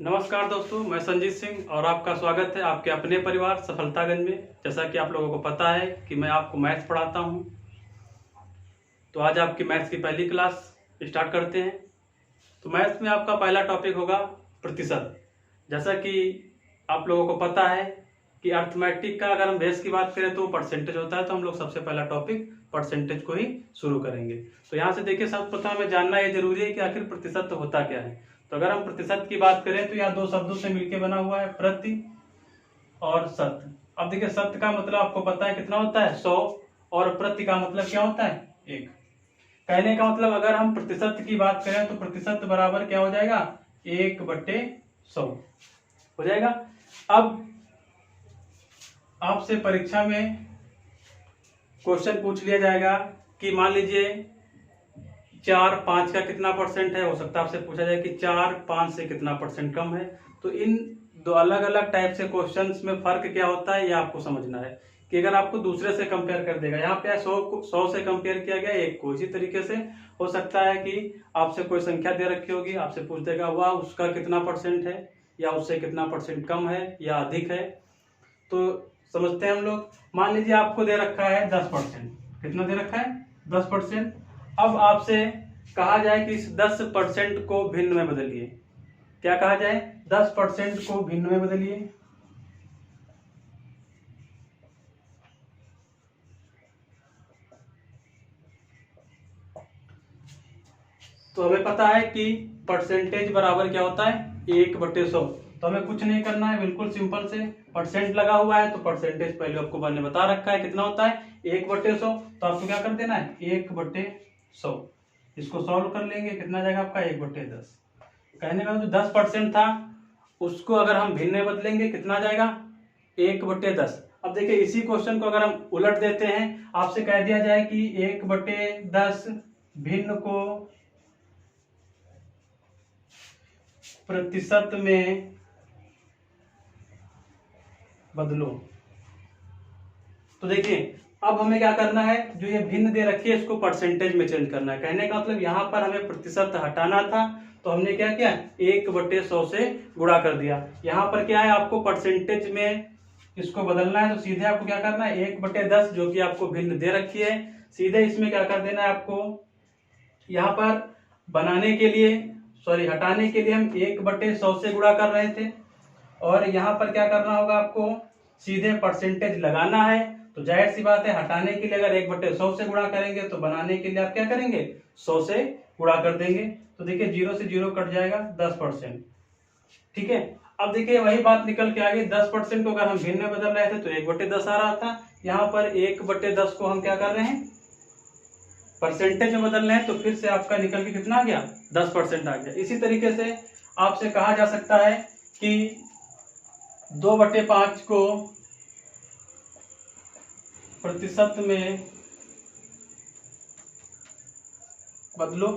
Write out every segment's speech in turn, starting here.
नमस्कार दोस्तों, मैं संजीत सिंह और आपका स्वागत है आपके अपने परिवार सफलतागंज में। जैसा कि आप लोगों को पता है कि मैं आपको मैथ्स पढ़ाता हूं, तो आज आपकी मैथ्स की पहली क्लास स्टार्ट करते हैं। तो मैथ्स में आपका पहला टॉपिक होगा प्रतिशत। जैसा कि आप लोगों को पता है कि अर्थमेटिक का अगर हम बेस की बात करें तो परसेंटेज होता है, तो हम लोग सबसे पहला टॉपिक परसेंटेज को ही शुरू करेंगे। तो यहाँ से देखिए, सबसे हमें जानना ये जरूरी है कि आखिर प्रतिशत होता क्या है। तो अगर हम प्रतिशत की बात करें तो यहाँ दो शब्दों से मिलकर बना हुआ है, प्रति और शत। अब देखिए, शत का मतलब आपको पता है कितना होता है, 100, और प्रति का मतलब क्या होता है, 1। कहने का मतलब अगर हम प्रतिशत की बात करें तो प्रतिशत बराबर क्या हो जाएगा, 1/100 हो जाएगा। अब आपसे परीक्षा में क्वेश्चन पूछ लिया जाएगा कि मान लीजिए 4-5 का कितना परसेंट है। हो सकता है आपसे पूछा जाए कि 4-5 से कितना परसेंट कम है। तो इन दो अलग अलग टाइप से क्वेश्चंस में फर्क क्या होता है, ये आपको समझना है कि अगर आपको दूसरे से कंपेयर कर देगा, यहाँ पे 100 से कंपेयर किया गया 1 को। इसी तरीके से हो सकता है कि आपसे कोई संख्या दे रखी होगी, आपसे पूछ देगा वाह उसका कितना परसेंट है, या उससे कितना परसेंट कम है या अधिक है। तो समझते हैं हम लोग। मान लीजिए आपको दे रखा है 10%। कितना दे रखा है, 10%। अब आपसे कहा जाए कि इस 10% को भिन्न में बदलिए। क्या कहा जाए, 10% को भिन्न में बदलिए। तो हमें पता है कि परसेंटेज बराबर क्या होता है, 1/100। तो हमें कुछ नहीं करना है, बिल्कुल सिंपल से परसेंट लगा हुआ है तो परसेंटेज पहले आपको मैंने बता रखा है कितना होता है, 1/100। तो आपको क्या कर देना है, 1/100। इसको सॉल्व कर लेंगे, कितना जाएगा आपका 1/10। कहने का जो 10% था उसको अगर हम भिन्न में बदलेंगे कितना जाएगा, 1/10। अब देखिए, इसी क्वेश्चन को अगर हम उलट देते हैं, आपसे कह दिया जाए कि 1/10 भिन्न को प्रतिशत में बदलो। तो देखिए, अब हमें क्या करना है, जो ये भिन्न दे रखी है इसको परसेंटेज में चेंज करना है। कहने का मतलब यहाँ पर हमें प्रतिशत हटाना था, तो हमने क्या किया, 1/100 से गुणा कर दिया। यहाँ पर क्या है, आपको परसेंटेज में इसको बदलना है, तो सीधे आपको क्या करना है, 1/10 जो कि आपको भिन्न दे रखी है, सीधे इसमें क्या कर देना है आपको। यहाँ पर बनाने के लिए, सॉरी हटाने के लिए हम 1/100 से गुणा कर रहे थे, और यहाँ पर क्या करना होगा आपको, सीधे परसेंटेज लगाना है। तो जाहिर सी बात है, हटाने के लिए अगर 1/100 से गुणा करेंगे तो बनाने के लिए आप क्या करेंगे, 100 से गुणा कर देंगे। तो देखिए 0 से 0 कट जाएगा, 10%। ठीक है। अब देखिए वही बात निकल के आ गई, 10% को अगर हम भिन्न में बदल रहे थे तो 1/10 आ रहा था। यहाँ पर 1/10 को हम क्या कर रहे हैं, परसेंटेज में बदल रहे हैं, तो फिर से आपका निकल के कितना आ गया, 10% आ गया। इसी तरीके से आपसे कहा जा सकता है कि 2/5 को प्रतिशत में बदलो।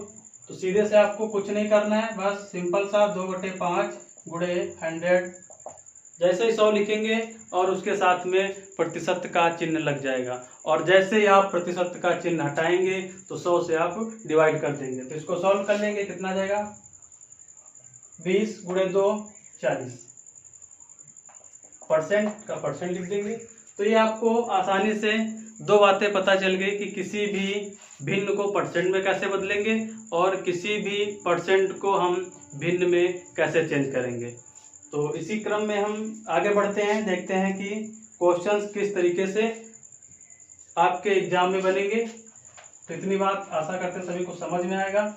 तो सीधे से आपको कुछ नहीं करना है, बस सिंपल सा 2/5 गुणे 100, जैसे ही 100 लिखेंगे और उसके साथ में प्रतिशत का चिन्ह लग जाएगा, और जैसे ही आप प्रतिशत का चिन्ह हटाएंगे तो 100 से आप डिवाइड कर देंगे। तो इसको सॉल्व कर लेंगे, कितना जाएगा, 20 गुणे 2 40, परसेंट का परसेंट लिख देंगे। तो ये आपको आसानी से दो बातें पता चल गई कि किसी भी भिन्न को परसेंट में कैसे बदलेंगे और किसी भी परसेंट को हम भिन्न में कैसे चेंज करेंगे। तो इसी क्रम में हम आगे बढ़ते हैं, देखते हैं कि क्वेश्चंस किस तरीके से आपके एग्जाम में बनेंगे। तो इतनी बात आशा करते सभी को समझ में आएगा।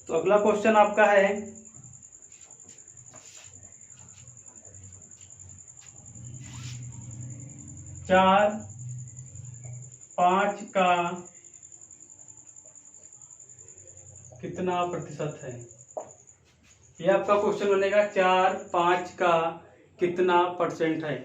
तो अगला क्वेश्चन आपका है, 4/5 का कितना प्रतिशत है। ये आपका क्वेश्चन बनेगा, 4/5 का कितना परसेंट है।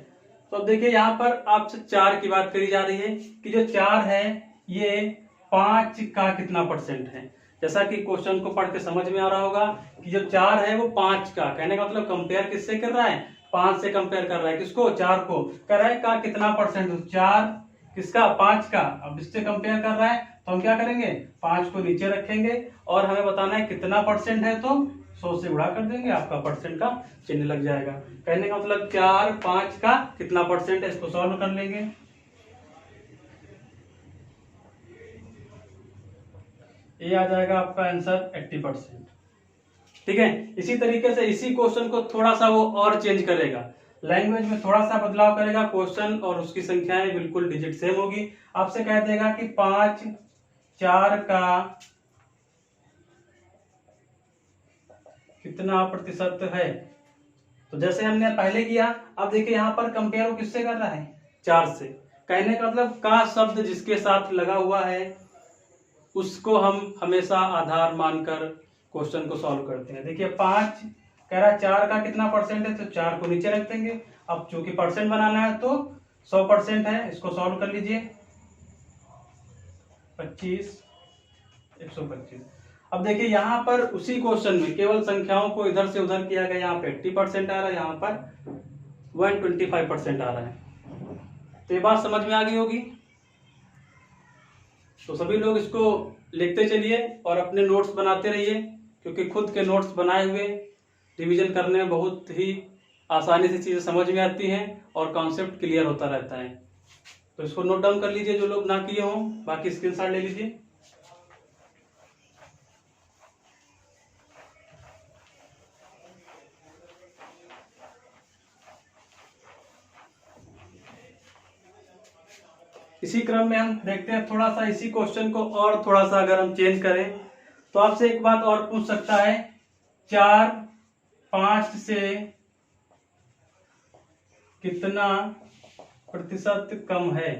तो अब देखिए, यहाँ पर आपसे 4 की बात करी जा रही है कि जो 4 है ये 5 का कितना परसेंट है। जैसा कि क्वेश्चन को पढ़ के समझ में आ रहा होगा कि जो 4 है वो 5 का, कहने का मतलब कंपेयर किससे कर रहा है, 5 से कंपेयर कर रहा है, किसको? 4 को। कह रहा है का कितना परसेंट? 4 किसका? 5 का। अब इससे कंपेयर कर रहा है तो हम क्या करेंगे? 5 को नीचे रखेंगे और हमें बताना है कितना परसेंट है, तो 100 से गुणा कर देंगे, आपका परसेंट का चिन्ह लग जाएगा। कहने का मतलब 4 5 का कितना परसेंट है, इसको सॉल्व कर लेंगे। ये आ जाएगा आपका आंसर 80%। ठीक है, इसी तरीके से इसी क्वेश्चन को थोड़ा सा वो और चेंज करेगा, लैंग्वेज में थोड़ा सा बदलाव करेगा, क्वेश्चन और उसकी संख्याएं बिल्कुल डिजिट सेम होगी। आपसे कह देगा कि 5 4 का कितना प्रतिशत है। तो जैसे हमने पहले किया, अब देखिए यहाँ पर कंपेयर किससे कर रहा है? 4 से। कहने का मतलब का शब्द जिसके साथ लगा हुआ है उसको हम हमेशा आधार मानकर क्वेश्चन को सॉल्व करते हैं। देखिए 5 कह रहा है 4 का कितना परसेंट है, तो 4 को नीचे रख देंगे। अब चूंकि परसेंट बनाना है तो 100% है, इसको सॉल्व कर लीजिए। 25 125। अब देखिए यहाँ पर उसी क्वेश्चन में केवल संख्याओं को इधर से उधर किया गया, यहाँ पे 80% आ रहा है, यहाँ पर 125% आ रहा है। तो ये बात समझ में आ गई होगी। तो सभी लोग इसको लिखते चलिए और अपने नोट्स बनाते रहिए, क्योंकि खुद के नोट्स बनाए हुए रिवीजन करने में बहुत ही आसानी से चीज़ें समझ में आती हैं और कॉन्सेप्ट क्लियर होता रहता है। तो इसको नोट डाउन कर लीजिए जो लोग ना किए हों, बाकी स्क्रीनशॉट ले लीजिए। इसी क्रम में हम देखते हैं थोड़ा सा इसी क्वेश्चन को और थोड़ा सा अगर हम चेंज करें तो आपसे एक बात और पूछ सकता है, 4 5 से कितना प्रतिशत कम है।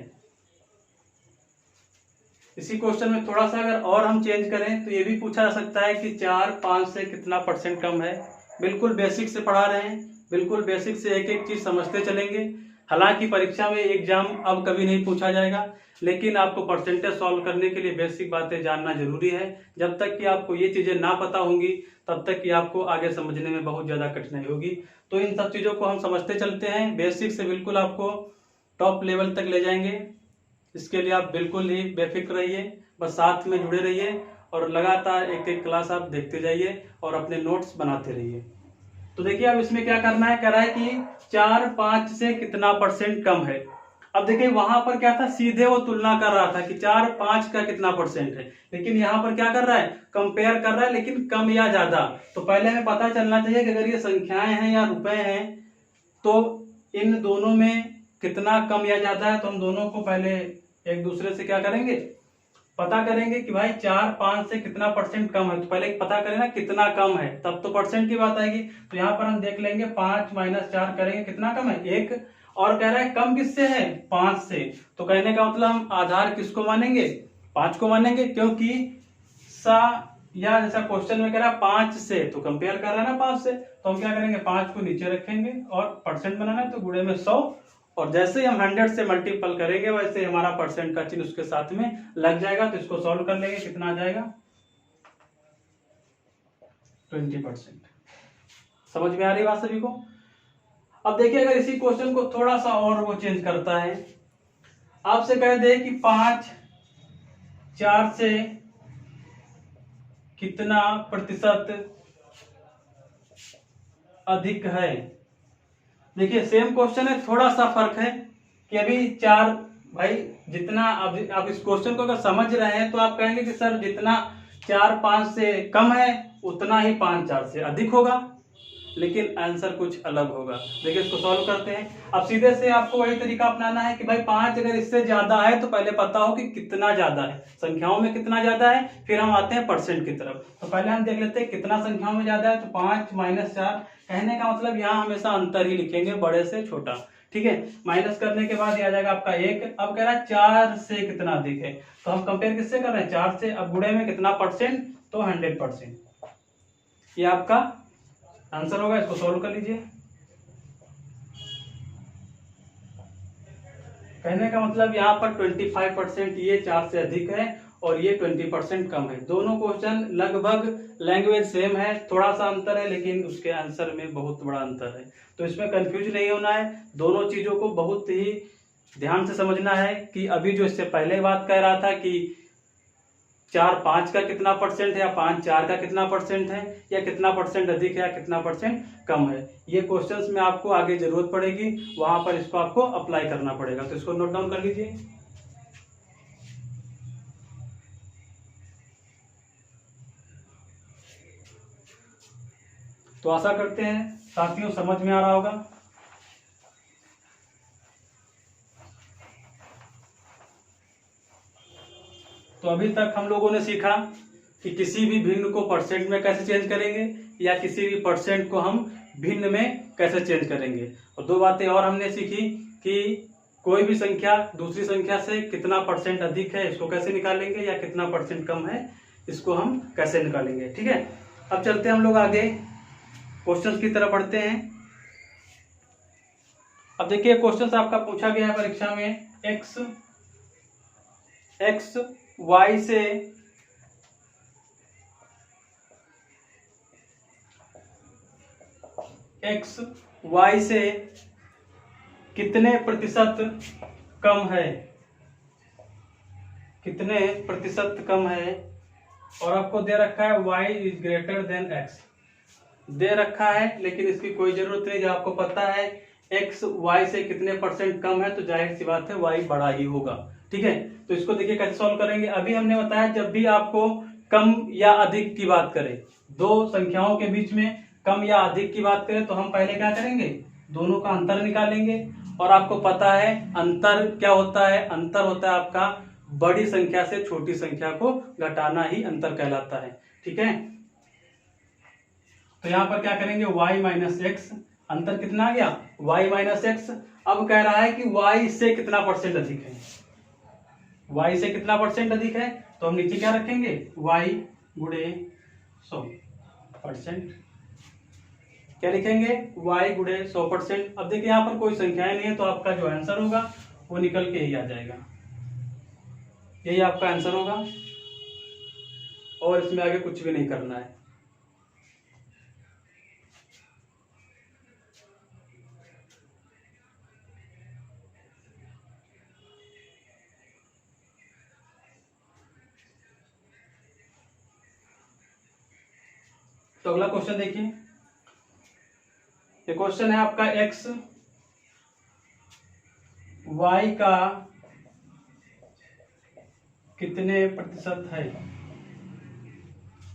इसी क्वेश्चन में थोड़ा सा अगर और हम चेंज करें तो ये भी पूछा जा सकता है कि 4 5 से कितना परसेंट कम है। बिल्कुल बेसिक से पढ़ा रहे हैं, बिल्कुल बेसिक से एक एक चीज समझते चलेंगे। हालांकि परीक्षा में एग्जाम अब कभी नहीं पूछा जाएगा, लेकिन आपको परसेंटेज सॉल्व करने के लिए बेसिक बातें जानना जरूरी है। जब तक कि आपको ये चीजें ना पता होंगी तब तक कि आपको आगे समझने में बहुत ज्यादा कठिनाई होगी। तो इन सब चीजों को हम समझते चलते हैं, बेसिक से बिल्कुल आपको टॉप लेवल तक ले जाएंगे। इसके लिए आप बिल्कुल ही बेफिक्र रहिए, बस साथ में जुड़े रहिए और लगातार एक एक क्लास आप देखते जाइए और अपने नोट्स बनाते रहिए। तो देखिए अब इसमें क्या करना है, कह रहा है कि 4 5 से कितना परसेंट कम है। अब देखिए वहां पर क्या था, सीधे वो तुलना कर रहा था कि 4 5 का कितना परसेंट है, लेकिन यहाँ पर क्या कर रहा है, कंपेयर कर रहा है, लेकिन कम या ज्यादा। तो पहले हमें पता चलना चाहिए कि अगर ये संख्याएं हैं या रुपए हैं तो इन दोनों में कितना कम या ज्यादा है। तो हम दोनों को पहले एक दूसरे से क्या करेंगे, पता करेंगे कि भाई 4 5 से कितना परसेंट कम है। तो पहले पता करें ना कितना कम है, तब तो परसेंट की बात आएगी। तो यहाँ पर हम देख लेंगे 5 - 4 करेंगे, कितना कम है, 1। और कह रहा है कम किससे है, 5 से। तो कहने का मतलब हम आधार किसको मानेंगे, 5 को मानेंगे, क्योंकि सा या जैसा क्वेश्चन में कह रहा है 5 से, तो कंपेयर कर रहा है ना 5 से। तो हम क्या करेंगे, 5 को नीचे रखेंगे और परसेंट बनाना है तो गुणे में 100, और जैसे ही हम 100 से मल्टीपल करेंगे वैसे हमारा परसेंट का चिन्ह उसके साथ में लग जाएगा। तो इसको सॉल्व कर लेंगे, कितना आ जाएगा, 20%। समझ में आ रही बात सभी को। अब देखिए अगर इसी क्वेश्चन को थोड़ा सा और वो चेंज करता है, आपसे कह दे कि 5 4 से कितना प्रतिशत अधिक है। देखिए सेम क्वेश्चन है, थोड़ा सा फर्क है कि अभी 4 भाई जितना आप इस क्वेश्चन को अगर समझ रहे हैं तो आप कहेंगे कि सर जितना 4 5 से कम है उतना ही 5 4 से अधिक होगा, लेकिन आंसर कुछ अलग होगा। देखिए इसको सॉल्व करते हैं। अब सीधे से आपको वही तरीका अपनाना है कि भाई 5 अगर इससे ज्यादा है तो पहले पता हो कि कितना ज्यादा है, संख्याओं में कितना ज्यादा है, फिर हम आते हैं परसेंट की तरफ। तो पहले हम देख लेते हैं कितना संख्याओं में ज्यादा है। तो 5 - 4, कहने का मतलब यहाँ हमेशा अंतर ही लिखेंगे, बड़े से छोटा। ठीक है, माइनस करने के बाद ये आ जाएगा आपका 1। अब कह रहा है 4 से कितना अधिक है, तो हम कंपेयर किससे कर रहे हैं, 4 से। अब गुणे में कितना परसेंट, तो 100%। ये आपका आंसर होगा, इसको सॉल्व कर लीजिए। कहने का मतलब यहाँ पर 25% ये 4 से अधिक है और ये 20% कम है। दोनों क्वेश्चन लगभग लैंग्वेज सेम है, थोड़ा सा अंतर है, लेकिन उसके आंसर में बहुत बड़ा अंतर है। तो इसमें कंफ्यूज नहीं होना है, दोनों चीज़ों को बहुत ही ध्यान से समझना है कि अभी जो इससे पहले बात कह रहा था कि 4-5 का कितना परसेंट है या 5-4 का कितना परसेंट है, या कितना परसेंट अधिक है या कितना परसेंट कम है, ये क्वेश्चंस में आपको आगे जरूरत पड़ेगी, वहां पर इसको आपको अप्लाई करना पड़ेगा। तो इसको नोट डाउन कर लीजिए। तो आशा करते हैं साथियों समझ में आ रहा होगा। तो अभी तक हम लोगों ने सीखा कि किसी भी भिन्न को परसेंट में कैसे चेंज करेंगे, या किसी भी परसेंट को हम भिन्न में कैसे चेंज करेंगे। और दो बातें और हमने सीखी कि कोई भी संख्या दूसरी संख्या से कितना परसेंट अधिक है इसको कैसे निकालेंगे, या कितना परसेंट कम है इसको हम कैसे निकालेंगे। ठीक है, अब चलते हैं हम लोग आगे क्वेश्चंस की तरफ बढ़ते हैं। अब देखिए क्वेश्चंस आपका पूछा गया है परीक्षा में, x y से कितने प्रतिशत कम है, कितने प्रतिशत कम है। और आपको दे रखा है y is greater than x, दे रखा है, लेकिन इसकी कोई जरूरत नहीं। जब आपको पता है x y से कितने परसेंट कम है तो जाहिर सी बात है y बड़ा ही होगा। ठीक है, तो इसको देखिए कैसे सॉल्व करेंगे। अभी हमने बताया जब भी आपको कम या अधिक की बात करें, दो संख्याओं के बीच में कम या अधिक की बात करें, तो हम पहले क्या करेंगे, दोनों का अंतर निकालेंगे। और आपको पता है अंतर क्या होता है, अंतर होता है आपका बड़ी संख्या से छोटी संख्या को घटाना ही अंतर कहलाता है। ठीक है, तो यहां पर क्या करेंगे, y माइनस एक्स, अंतर कितना आ गया y माइनस एक्स। अब कह रहा है कि y से कितना परसेंट अधिक है, y से कितना परसेंट अधिक है, तो हम नीचे क्या रखेंगे, y गुणे 100%। क्या लिखेंगे, y गुणे 100%। अब देखिए यहाँ पर कोई संख्याएं नहीं है, तो आपका जो आंसर होगा वो निकल के ही आ जाएगा, यही आपका आंसर होगा, और इसमें आगे कुछ भी नहीं करना है। तो अगला क्वेश्चन देखिए, ये क्वेश्चन है आपका x y का कितने प्रतिशत है।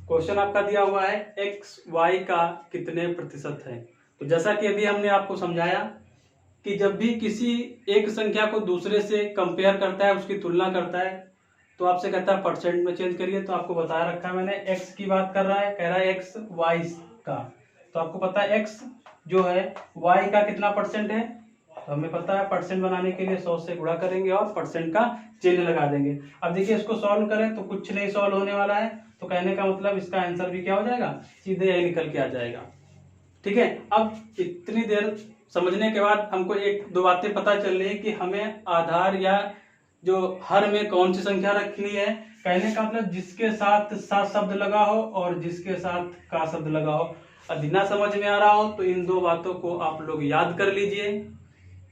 क्वेश्चन आपका दिया हुआ है x y का कितने प्रतिशत है। तो जैसा कि अभी हमने आपको समझाया कि जब भी किसी एक संख्या को दूसरे से कंपेयर करता है, उसकी तुलना करता है, तो आपसे कहता है परसेंट में चेंज करिए। तो आपको बताया रखा है मैंने, x की बात कर रहा है, कह रहा है x y का। तो आपको पता है x जो है y का कितना परसेंट है, तो हमें पता है परसेंट बनाने के लिए 100 से गुणा करेंगे और परसेंट का चिन्ह लगा देंगे। अब देखिए इसको सॉल्व करें तो कुछ नहीं सॉल्व होने वाला है, तो कहने का मतलब इसका आंसर भी क्या हो जाएगा, सीधे यही निकल के आ जाएगा। ठीक है, अब इतनी देर समझने के बाद हमको एक दो बातें पता चल रही है कि हमें आधार या जो हर में कौन सी संख्या रखनी है। कहने का मतलब जिसके साथ सा शब्द लगा हो और जिसके साथ का शब्द लगा हो। अब ना समझ में आ रहा हो तो इन दो बातों को आप लोग याद कर लीजिए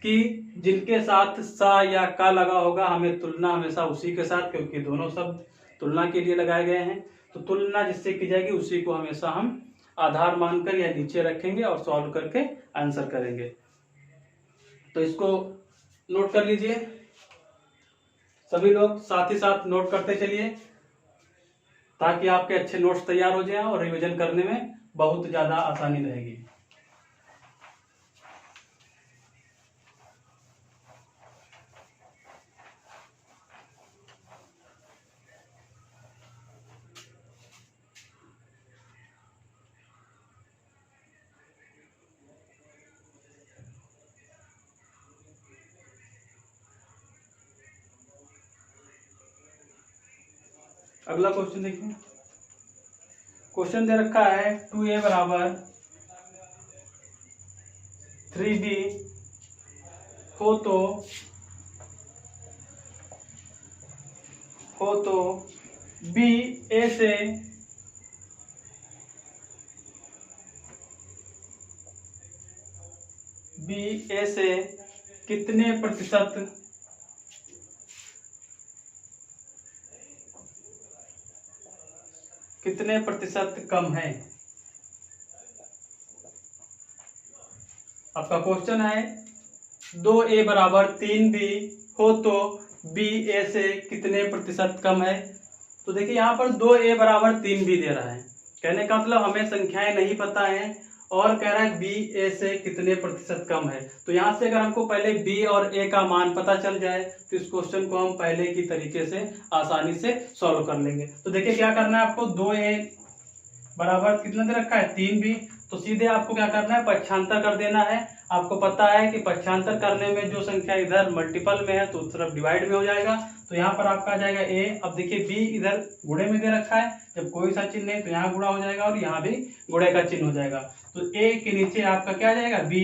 कि जिनके साथ सा या का लगा होगा हमें तुलना हमेशा उसी के साथ, क्योंकि दोनों शब्द तुलना के लिए लगाए गए हैं, तो तुलना जिससे की जाएगी उसी को हमेशा हम आधार मानकर या नीचे रखेंगे और सॉल्व करके आंसर करेंगे। तो इसको नोट कर लीजिए, सभी लोग साथ ही साथ नोट करते चलिए, ताकि आपके अच्छे नोट्स तैयार हो जाएं और रिवीजन करने में बहुत ज्यादा आसानी रहेगी। अगला क्वेश्चन देखिए, क्वेश्चन दे रखा है 2a बराबर 3b हो तो बी ए से कितने प्रतिशत कम है। आपका क्वेश्चन है 2a बराबर 3b हो तो b a से कितने प्रतिशत कम है। तो देखिए यहाँ पर 2a बराबर 3b दे रहा है, कहने का मतलब हमें संख्याएं नहीं पता है और कह रहा है b a से कितने प्रतिशत कम है। तो यहाँ से अगर हमको पहले b और a का मान पता चल जाए तो इस क्वेश्चन को हम पहले की तरीके से आसानी से सॉल्व कर लेंगे। तो देखिए क्या करना है आपको, 2a बराबर कितना दे रखा है 3b, तो सीधे आपको क्या करना है पक्षांतर कर देना है। आपको पता है कि पक्षांतर करने में जो संख्या इधर मल्टीपल में है तो उस तरफ डिवाइड में हो जाएगा। तो यहाँ पर आपका आ जाएगा a। अब देखिए b इधर गुणे में दे रखा है, जब कोई सा चिन्ह नहीं तो यहाँ गुणा हो जाएगा और यहाँ भी गुणे का चिन्ह हो जाएगा। तो a के नीचे आपका क्या आ जाएगा b,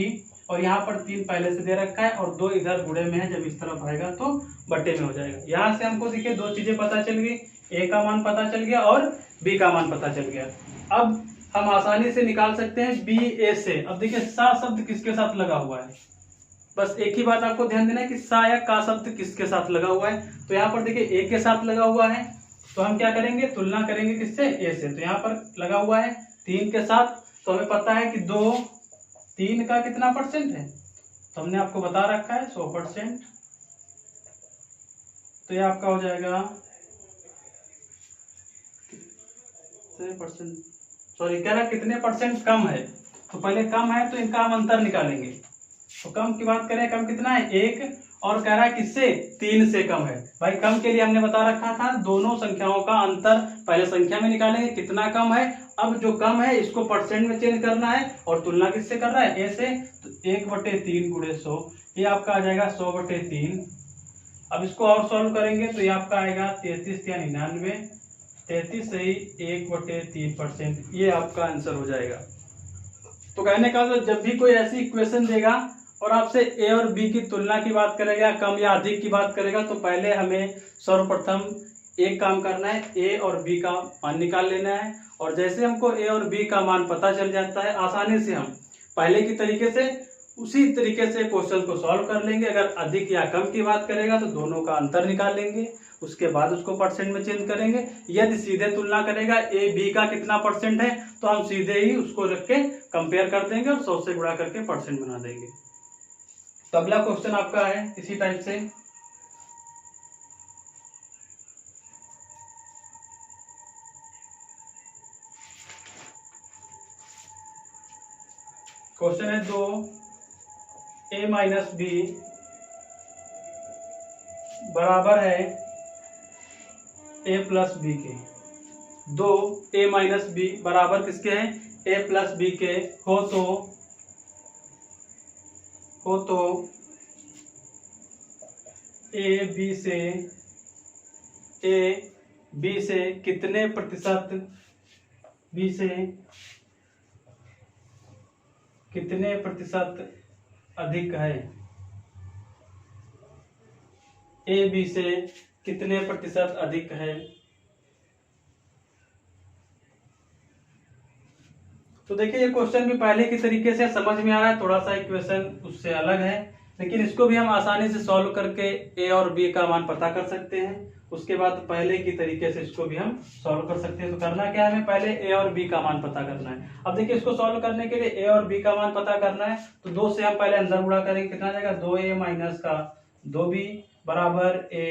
और यहाँ पर 3 पहले से दे रखा है और 2 इधर गुणे में है, जब इस तरफ आएगा तो बटे में हो जाएगा। यहाँ से हमको देखिए दो चीजें पता चल गई, a का मान पता चल गया और b का मान पता चल गया। अब हम आसानी से निकाल सकते हैं बी ए से। अब देखिए सा शब्द किसके साथ लगा हुआ है, बस एक ही बात आपको ध्यान देना है कि सा या का शब्द किसके साथ लगा हुआ है। तो यहाँ पर देखिए ए के साथ लगा हुआ है, तो हम क्या करेंगे तुलना करेंगे किससे, ए से। तो यहाँ पर लगा हुआ है 3 के साथ, तो हमें पता है कि 3 का कितना परसेंट है, तो हमने आपको बता रखा है 100%। तो ये आपका हो जाएगा %, सॉरी कह रहा कितने परसेंट कम है। तो पहले कम है तो इनका हम अंतर निकालेंगे। तो कम की बात करें, कम कितना है 1, और कह रहा है किससे 3 से कम है। भाई कम के लिए हमने बता रखा था दोनों संख्याओं का अंतर पहले संख्या में निकालेंगे कितना कम है। अब जो कम है इसको परसेंट में चेंज करना है और तुलना किससे कर रहा है ए से। तो 1/3 गुणे 100, ये आपका आ जाएगा 100/3। अब इसको और सॉल्व करेंगे तो ये आपका आएगा 33 या 99, 33 से ही 1/3%, ये आपका आंसर हो जाएगा। तो कहने का तो जब भी कोई ऐसी इक्वेशन देगा और आपसे ए और बी की तुलना की बात करेगा, कम या अधिक की बात करेगा, तो पहले हमें सर्वप्रथम एक काम करना है, ए और बी का मान निकाल लेना है। और जैसे हमको ए और बी का मान पता चल जाता है, आसानी से हम पहले की तरीके से उसी तरीके से क्वेश्चन को सॉल्व कर लेंगे। अगर अधिक या कम की बात करेगा तो दोनों का अंतर निकाल लेंगे, उसके बाद उसको परसेंट में चेंज करेंगे। यदि सीधे तुलना करेगा ए बी का कितना परसेंट है तो हम सीधे ही उसको रख के कंपेयर कर देंगे और 100 से गुणा करके परसेंट बना देंगे। तो अगला क्वेश्चन आपका है इसी टाइप से, क्वेश्चन है 2a माइनस बी बराबर है a प्लस बी के। 2a माइनस बी बराबर किसके हैं, a प्लस बी के हो तो a बी से कितने प्रतिशत, बी से कितने प्रतिशत अधिक है, ए बी से कितने प्रतिशत अधिक है। तो देखिए ये क्वेश्चन भी पहले की तरीके से समझ में आ रहा है, थोड़ा सा इक्वेशन उससे अलग है, लेकिन इसको भी हम आसानी से सॉल्व करके ए और बी का मान पता कर सकते हैं। उसके बाद पहले की तरीके से इसको भी हम सॉल्व कर सकते हैं। तो करना क्या है, हमें पहले ए और बी का मान पता करना है। अब देखिए इसको सॉल्व करने के लिए ए और बी का मान पता करना है, तो 2 से हम पहले अंदर गुणा करेंगे, कितना जाएगा 2a माइनस का 2b बराबर a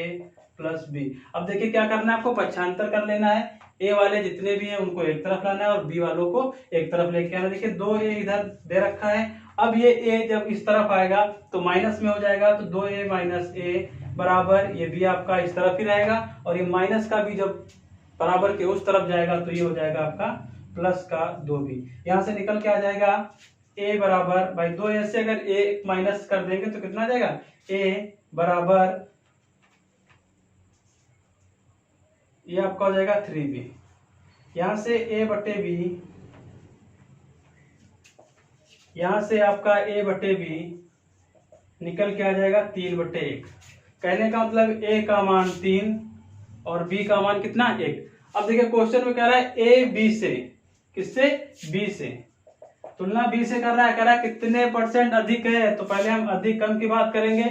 प्लस बी। अब देखिए क्या करना है, आपको पक्षांतर कर लेना है। ए वाले जितने भी हैं उनको एक तरफ लाना है और बी वालों को एक तरफ लेके आना। देखिए 2a इधर दे रखा है, अब ये a जब इस तरफ आएगा तो माइनस में हो जाएगा, तो 2a माइनस a बराबर ये b आपका इस तरफ ही रहेगा, और ये माइनस का भी जब बराबर के उस तरफ जाएगा तो ये हो जाएगा आपका प्लस का 2b। यहाँ से निकल के आ जाएगा a बराबर, भाई 2a से अगर a माइनस कर देंगे तो कितना आ जाएगा, a बराबर ये आपका हो जाएगा 3b। यहाँ से a बटे b, यहाँ से आपका a बटे b निकल के आ जाएगा 3/1। कहने का मतलब a का मान 3 और b का मान कितना 1। अब देखिए क्वेश्चन में कह रहा है ए बी से, किससे? बी से, तुलना बी से कर रहा है, कह रहा है कितने परसेंट अधिक है। तो पहले हम अधिक कम की बात करेंगे।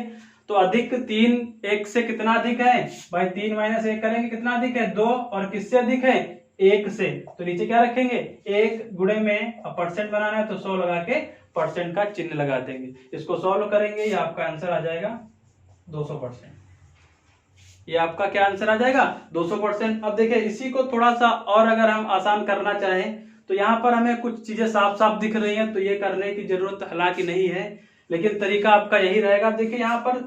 तो अधिक 3 1 से कितना अधिक है भाई? 3 माइनस 1 करेंगे, कितना अधिक है? 2। और किससे अधिक है? 1 से। तो नीचे क्या रखेंगे? 1 गुणे में, अब परसेंट बनाना है तो 100 लगा के परसेंट का चिन्ह लगा देंगे। इसको सॉल्व करेंगे, ये आपका आंसर आ जाएगा 200%। ये आपका क्या आंसर आ जाएगा? 200%। अब देखिए इसी को थोड़ा सा और अगर हम आसान करना चाहें तो यहाँ पर हमें कुछ चीजें साफ साफ दिख रही हैं, तो ये करने की जरूरत हालांकि नहीं है, लेकिन तरीका आपका यही रहेगा। देखिए यहाँ पर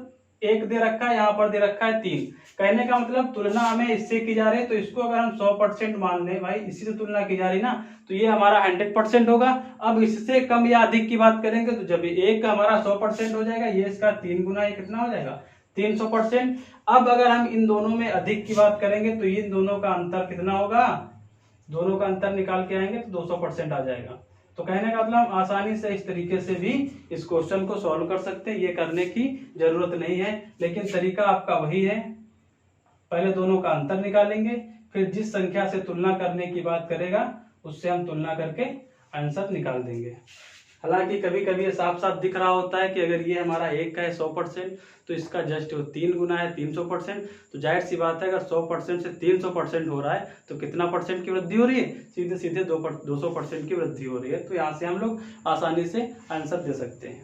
1 दे रखा है, यहाँ पर दे रखा है 3। कहने का मतलब तुलना हमें इससे की जा रही है, तो इसको अगर हम 100% मान लें भाई, इसी से तुलना की जा रही ना, तो ये हमारा 100% होगा। अब इससे कम या अधिक की बात करेंगे तो जब 1 हमारा 100% हो जाएगा, ये इसका 3 गुना, ये कितना हो जाएगा? 300%। अब अगर हम इन दोनों में अधिक की बात करेंगे तो इन दोनों का अंतर कितना होगा? दोनों का अंतर निकाल के आएंगे तो 200% आ जाएगा। तो कहने का मतलब आसानी से इस तरीके से भी इस क्वेश्चन को सॉल्व कर सकते हैं, ये करने की जरूरत नहीं है, लेकिन तरीका आपका वही है। पहले दोनों का अंतर निकालेंगे, फिर जिस संख्या से तुलना करने की बात करेगा उससे हम तुलना करके आंसर निकाल देंगे। हालांकि कभी कभी ये साफ साफ दिख रहा होता है कि अगर ये हमारा 1 का है 100%, तो इसका जस्ट 3 गुना है 300%। तो जाहिर सी बात है अगर 100% से 300% हो रहा है तो कितना परसेंट की वृद्धि हो रही है? सीधे सीधे 200% की वृद्धि हो रही है। तो यहाँ से हम लोग आसानी से आंसर दे सकते हैं।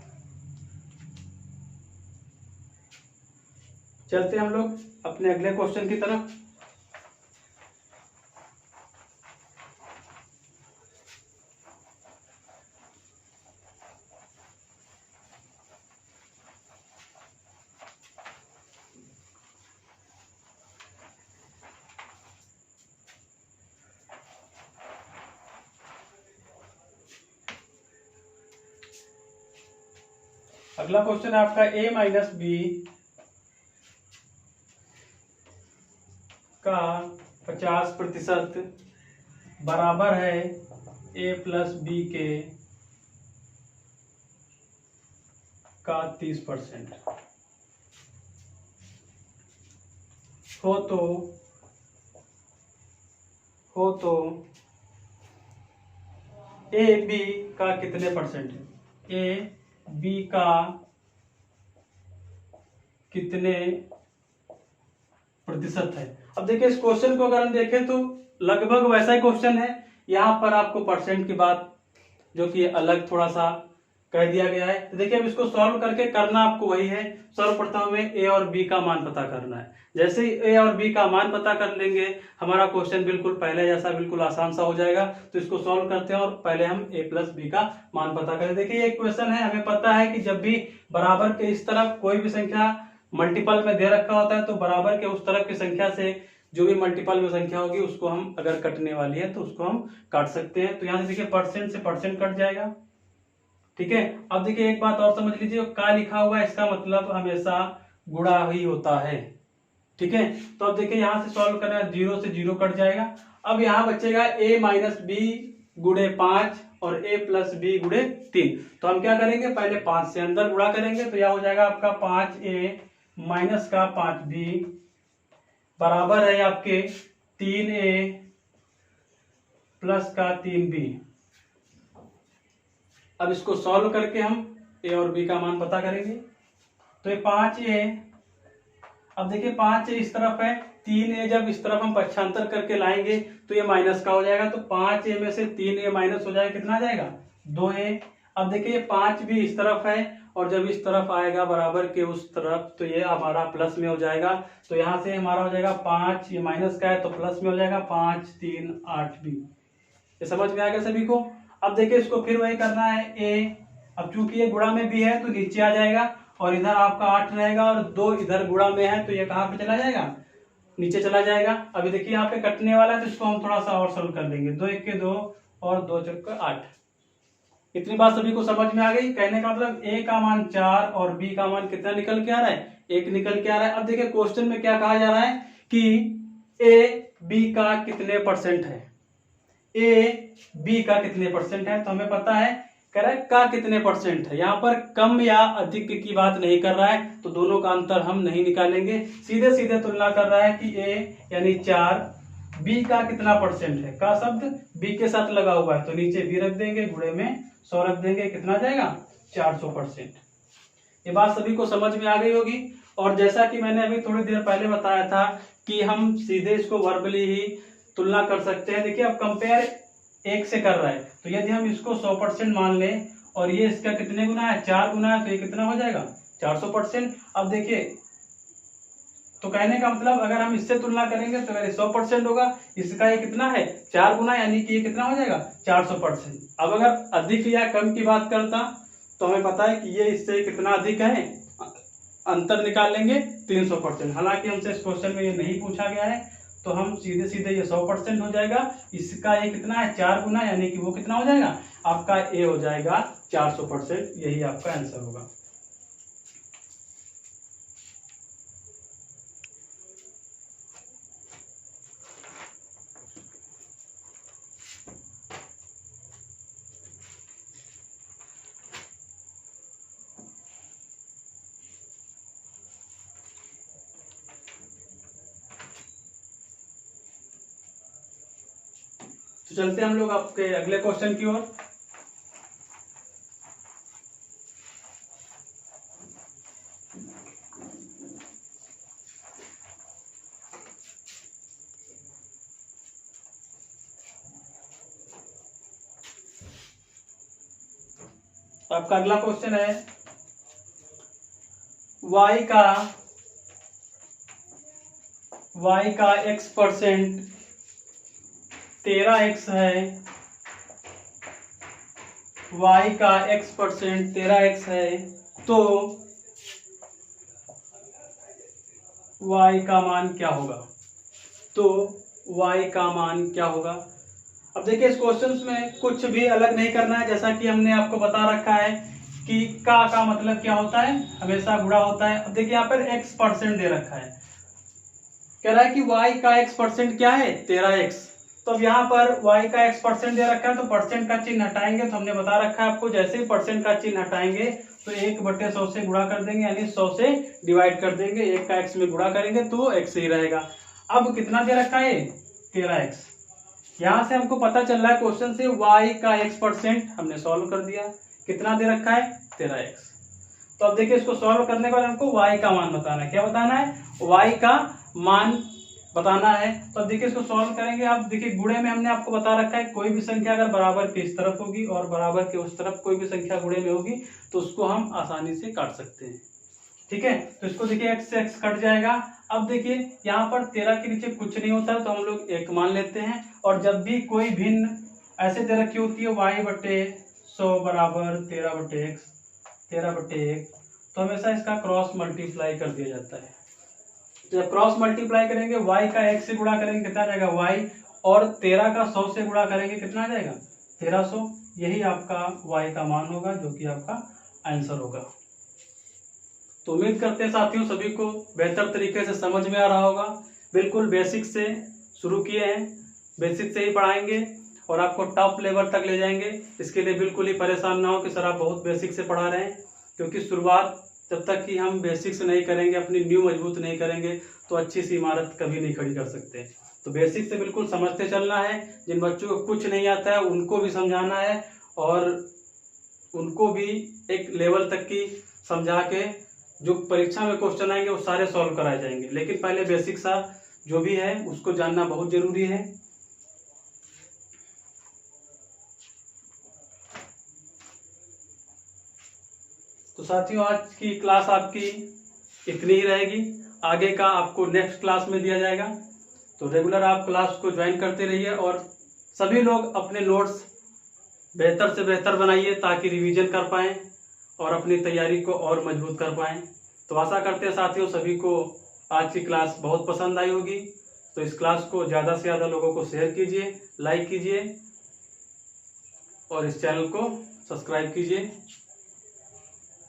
चलते हम लोग अपने अगले क्वेश्चन की तरफ। अगला क्वेश्चन है आपका a माइनस बी का 50% बराबर है a प्लस बी के का 30% हो तो a b का कितने परसेंट है? a b का कितने प्रतिशत है? अब देखिए इस क्वेश्चन को अगर हम देखें तो लगभग वैसा ही क्वेश्चन है। यहाँ पर आपको परसेंट की बात जो कि अलग थोड़ा सा कह दिया गया है। तो देखिए अब इसको सॉल्व करके करना आपको वही है। सर्वप्रथम में ए और बी का मान पता करना है। जैसे ही ए और बी का मान पता कर लेंगे हमारा क्वेश्चन बिल्कुल पहले जैसा बिल्कुल आसान सा हो जाएगा। तो इसको सॉल्व करते हैं और पहले हम ए प्लस बी का मान पता करें। देखिए ये क्वेश्चन है, हमें पता है कि जब भी बराबर के इस तरफ कोई भी संख्या मल्टीपल में दे रखा होता है तो बराबर के उस तरफ की संख्या से जो भी मल्टीपल में संख्या होगी उसको हम अगर कटने वाली है तो उसको हम काट सकते हैं। तो यहाँ से देखिए परसेंट से परसेंट कट जाएगा, ठीक है। अब देखिए एक बात और समझ लीजिए, का लिखा हुआ है इसका मतलब हमेशा गुणा ही होता है, ठीक है। तो अब देखिए यहाँ से सॉल्व करना है, 0 से 0 कट जाएगा। अब यहाँ बचेगा a माइनस बी गुणे 5 और a प्लस बी गुणे 3। तो हम क्या करेंगे, पहले 5 से अंदर गुणा करेंगे तो यह हो जाएगा आपका 5a माइनस का 5b बराबर है आपके 3a प्लस का 3b। अब इसको सॉल्व करके हम a और b का मान पता करेंगे। तो ये 5a, अब देखिए 5a इस तरफ है, 3a जब इस तरफ हम पक्षांतर करके लाएंगे तो ये माइनस का हो जाएगा। तो 5a में से 3a माइनस हो जाएगा, कितना आ जाएगा 2a। अब देखिए 5 भी इस तरफ है और जब इस तरफ आएगा बराबर के उस तरफ तो ये हमारा प्लस में हो जाएगा। तो यहाँ से हमारा हो जाएगा 5, ये माइनस का है तो प्लस में हो जाएगा 5 3 8 भी। ये समझ में आ गया सभी को। अब देखिए इसको फिर वही करना है a, अब चूंकि ये गुणा में भी है तो नीचे आ जाएगा और इधर आपका 8 रहेगा और 2 इधर गुणा में है तो ये कहाँ पे चला जाएगा, नीचे चला जाएगा। अभी देखिए यहाँ पे कटने वाला है तो इसको हम थोड़ा सा और सोल्व कर लेंगे, 2 1 के 2 और 2 4 के 8। इतनी बात सभी को समझ में आ गई। कहने का मतलब a का मान 4 और b का मान कितना निकल के आ रहा है, 1 निकल के आ रहा है। अब देखिए क्वेश्चन में क्या कहा जा रहा है कि a b का कितने परसेंट है, a b का कितने परसेंट है। तो हमें पता है कह रहा है का कितने परसेंट है, यहाँ पर कम या अधिक की बात नहीं कर रहा है तो दोनों का अंतर हम नहीं निकालेंगे, सीधे सीधे तुलना कर रहा है कि a यानी 4 बी का कितना परसेंट है, का शब्द बी के साथ लगा हुआ है तो नीचे बी रख देंगे, गुणे में 100 रख देंगे, कितना जाएगा 400%। ये बात सभी को समझ में आ गई होगी। और जैसा कि मैंने अभी थोड़ी देर पहले बताया था कि हम सीधे इसको वर्बली ही तुलना कर सकते हैं। देखिए अब कंपेयर 1 से कर रहा है तो यदि हम इसको 100% मान लें और ये इसका कितने गुना है, 4 गुना है, तो ये कितना हो जाएगा 400%। अब देखिए तो कहने का मतलब अगर हम इससे तुलना करेंगे तो अगर 100% होगा, इसका ये कितना है 4 गुना, यानी कि ये कितना हो जाएगा 400%। अब अगर अधिक या कम की बात करता तो हमें पता है कि ये इससे कितना अधिक है, अंतर निकाल लेंगे 300%। हालांकि हमसे इस क्वेश्चन में ये नहीं पूछा गया है तो हम सीधे सीधे ये 100% हो जाएगा। इसका ये कितना है 4 गुना, यानी कि वो कितना हो जाएगा आपका ए हो जाएगा 400%। यही आपका आंसर होगा। तो चलते हैं हम लोग आपके अगले क्वेश्चन की ओर। आपका अगला क्वेश्चन है y का x% 13x है, y का x% 13x है, तो y का मान क्या होगा, तो y का मान क्या होगा। अब देखिए इस क्वेश्चन में कुछ भी अलग नहीं करना है, जैसा कि हमने आपको बता रखा है कि का मतलब क्या होता है, हमेशा गुणा होता है। अब देखिए यहाँ पर x% दे रखा है, कह रहा है कि y का x% क्या है 13x। तो अब यहाँ पर y का x% दे रखा है तो परसेंट का चिन्ह हटाएंगे, तो हमने बता रखा है आपको जैसे ही परसेंट का चिन्ह हटाएंगे तो 1/100 से गुणा कर देंगे, यानी 100 से डिवाइड कर देंगे, 1 का x में गुणा करेंगे तो x ही रहेगा। अब कितना दे रखा है 13x। यहाँ से हमको पता चल रहा है क्वेश्चन से y का x% हमने सॉल्व कर दिया, कितना दे रखा है 13x। तो अब देखिए इसको सॉल्व करने के बाद हमको y का मान बताना है, क्या बताना है y का मान बताना है। तो अब देखिए इसको सॉल्व करेंगे। आप देखिए गुणे में हमने आपको बता रखा है कोई भी संख्या अगर बराबर के इस तरफ होगी और बराबर के उस तरफ कोई भी संख्या गुणे में होगी तो उसको हम आसानी से काट सकते हैं, ठीक है। तो इसको देखिए x से x कट जाएगा। अब देखिए यहाँ पर 13 के नीचे कुछ नहीं होता तो हम लोग 1 मान लेते हैं, और जब भी कोई भिन्न ऐसे दे रखी होती है y/100 बराबर 13/1 तो हमेशा इसका क्रॉस मल्टीप्लाई कर दिया जाता है। तो जब क्रॉस मल्टीप्लाई करेंगे y का 1 से गुणा करेंगे कितना जाएगा y, और 13 का 100 से गुणा करेंगे कितना जाएगा 1300। यही आपका y का मान होगा जो कि आपका आंसर होगा। तो उम्मीद करते हैं साथियों सभी को बेहतर तरीके से समझ में आ रहा होगा। बिल्कुल बेसिक से शुरू किए हैं, बेसिक से ही पढ़ाएंगे और आपको टॉप लेवल तक ले जाएंगे। इसके लिए बिल्कुल ही परेशान ना हो कि सर आप बहुत बेसिक से पढ़ा रहे हैं, क्योंकि शुरुआत जब तक कि हम बेसिक से नहीं करेंगे, अपनी न्यू मजबूत नहीं करेंगे तो अच्छी सी इमारत कभी नहीं खड़ी कर सकते। तो बेसिक से बिल्कुल समझते चलना है। जिन बच्चों को कुछ नहीं आता है उनको भी समझाना है और उनको भी एक लेवल तक की समझा के जो परीक्षा में क्वेश्चन आएंगे वो सारे सॉल्व कराए जाएंगे। लेकिन पहले बेसिक सा जो भी है उसको जानना बहुत जरूरी है। तो साथियों आज की क्लास आपकी इतनी ही रहेगी, आगे का आपको नेक्स्ट क्लास में दिया जाएगा। तो रेगुलर आप क्लास को ज्वाइन करते रहिए और सभी लोग अपने नोट्स बेहतर से बेहतर बनाइए ताकि रिवीजन कर पाएं और अपनी तैयारी को और मजबूत कर पाएं। तो आशा करते हैं साथियों सभी को आज की क्लास बहुत पसंद आई होगी। तो इस क्लास को ज़्यादा से ज़्यादा लोगों को शेयर कीजिए, लाइक कीजिए और इस चैनल को सब्सक्राइब कीजिए।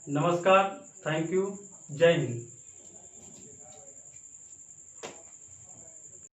नमस्कार, थैंक यू, जय हिंद।